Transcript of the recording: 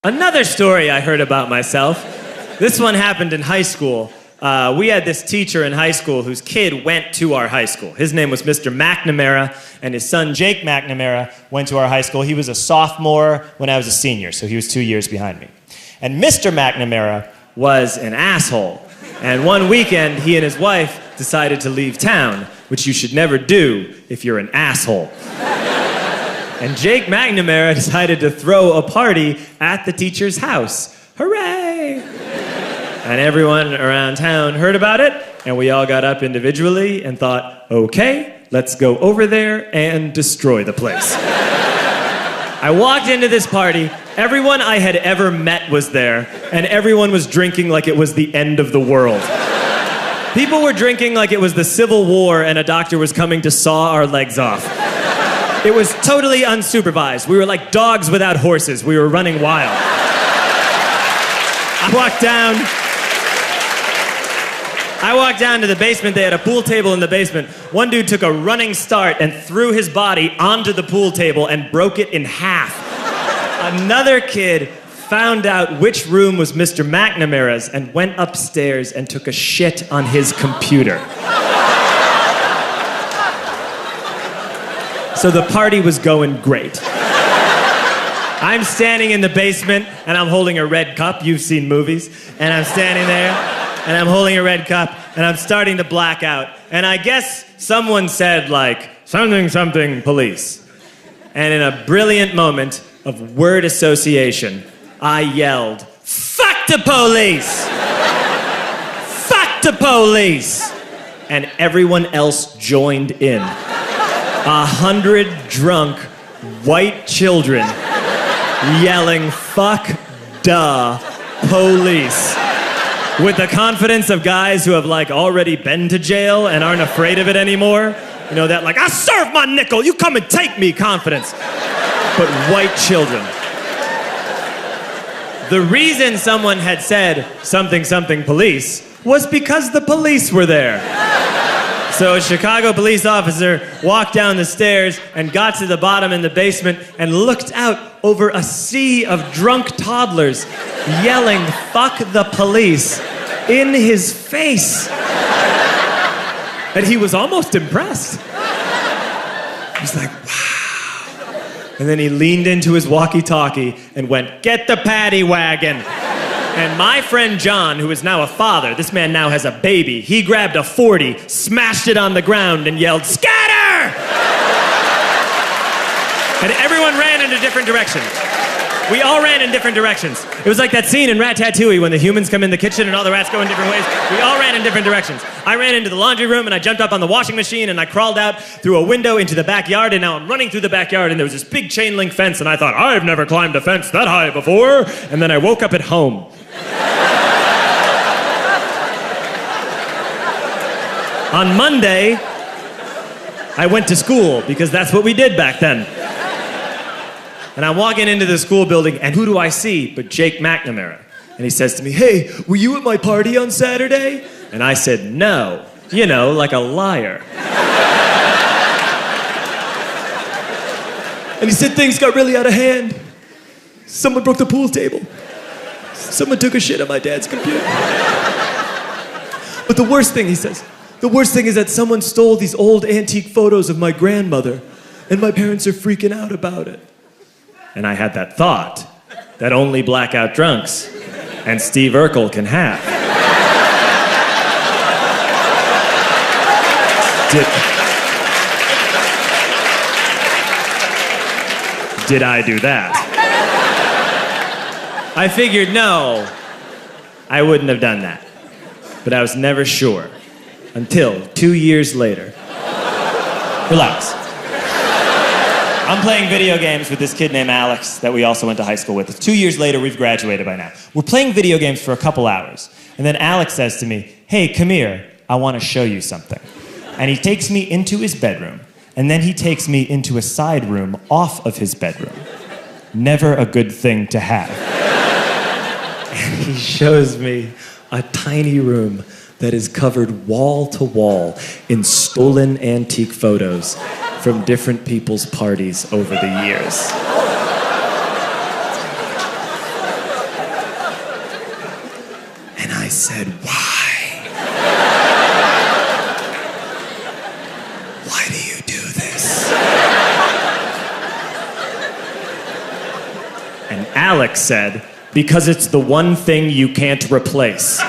Another story I heard about myself. This one happened in high school. We had this teacher in high school whose kid went to our high school. His name was Mr. McNamara, and his son Jake McNamara went to our high school. He was a sophomore when I was a senior, so he was 2 years behind me. And Mr. McNamara was an asshole. And one weekend, he and his wife decided to leave town, which you should never do if you're an asshole. And Jake McNamara decided to throw a party at the teacher's house. Hooray! And everyone around town heard about it, and we all got up individually and thought, okay, let's go over there and destroy the place. I walked into this party, everyone I had ever met was there, and everyone was drinking like it was the end of the world. People were drinking like it was the Civil War and a doctor was coming to saw our legs off. It was totally unsupervised. We were like dogs without horses. We were running wild. I walked down to the basement. They had a pool table in the basement. One dude took a running start and threw his body onto the pool table and broke it in half. Another kid found out which room was Mr. McNamara's and went upstairs and took a shit on his computer. So the party was going great. I'm standing in the basement and I'm holding a red cup. You've seen movies. And I'm standing there and I'm holding a red cup and I'm starting to black out. And I guess someone said like, something police. And in a brilliant moment of word association, I yelled, fuck the police! Fuck the police! And everyone else joined in. 100 drunk white children yelling, fuck the police. With the confidence of guys who have like already been to jail and aren't afraid of it anymore. You know, that like, I serve my nickel, you come and take me confidence. But white children. The reason someone had said something police was because the police were there. So a Chicago police officer walked down the stairs and got to the bottom in the basement and looked out over a sea of drunk toddlers yelling, fuck the police, in his face. And he was almost impressed. He was like, wow. And then he leaned into his walkie-talkie and went, get the paddy wagon. And my friend John, who is now a father, this man now has a baby, he grabbed a 40, smashed it on the ground, and yelled, scatter! And everyone ran in a different direction. We all ran in different directions. It was like that scene in Ratatouille when the humans come in the kitchen and all the rats go in different ways. We all ran in different directions. I ran into the laundry room and I jumped up on the washing machine and I crawled out through a window into the backyard, and now I'm running through the backyard and there was this big chain link fence and I thought, I've never climbed a fence that high before. And then I woke up at home. On Monday, I went to school because that's what we did back then. And I'm walking into the school building, and who do I see but Jake McNamara? And he says to me, hey, were you at my party on Saturday? And I said, no. You know, like a liar. And he said things got really out of hand. Someone broke the pool table. Someone took a shit on my dad's computer. But the worst thing, he says, the worst thing is that someone stole these old antique photos of my grandmother, and my parents are freaking out about it. And I had that thought that only blackout drunks and Steve Urkel can have. Did I do that? I figured, no, I wouldn't have done that. But I was never sure until 2 years later. Relax. I'm playing video games with this kid named Alex that we also went to high school with. 2 years later, we've graduated by now. We're playing video games for a couple hours. And then Alex says to me, hey, come here, I want to show you something. And he takes me into his bedroom. And then he takes me into a side room off of his bedroom. Never a good thing to have. And he shows me a tiny room that is covered wall to wall in stolen antique photos from different people's parties over the years. said, "Why? Why do you do this?" And Alex said, "Because it's the one thing you can't replace."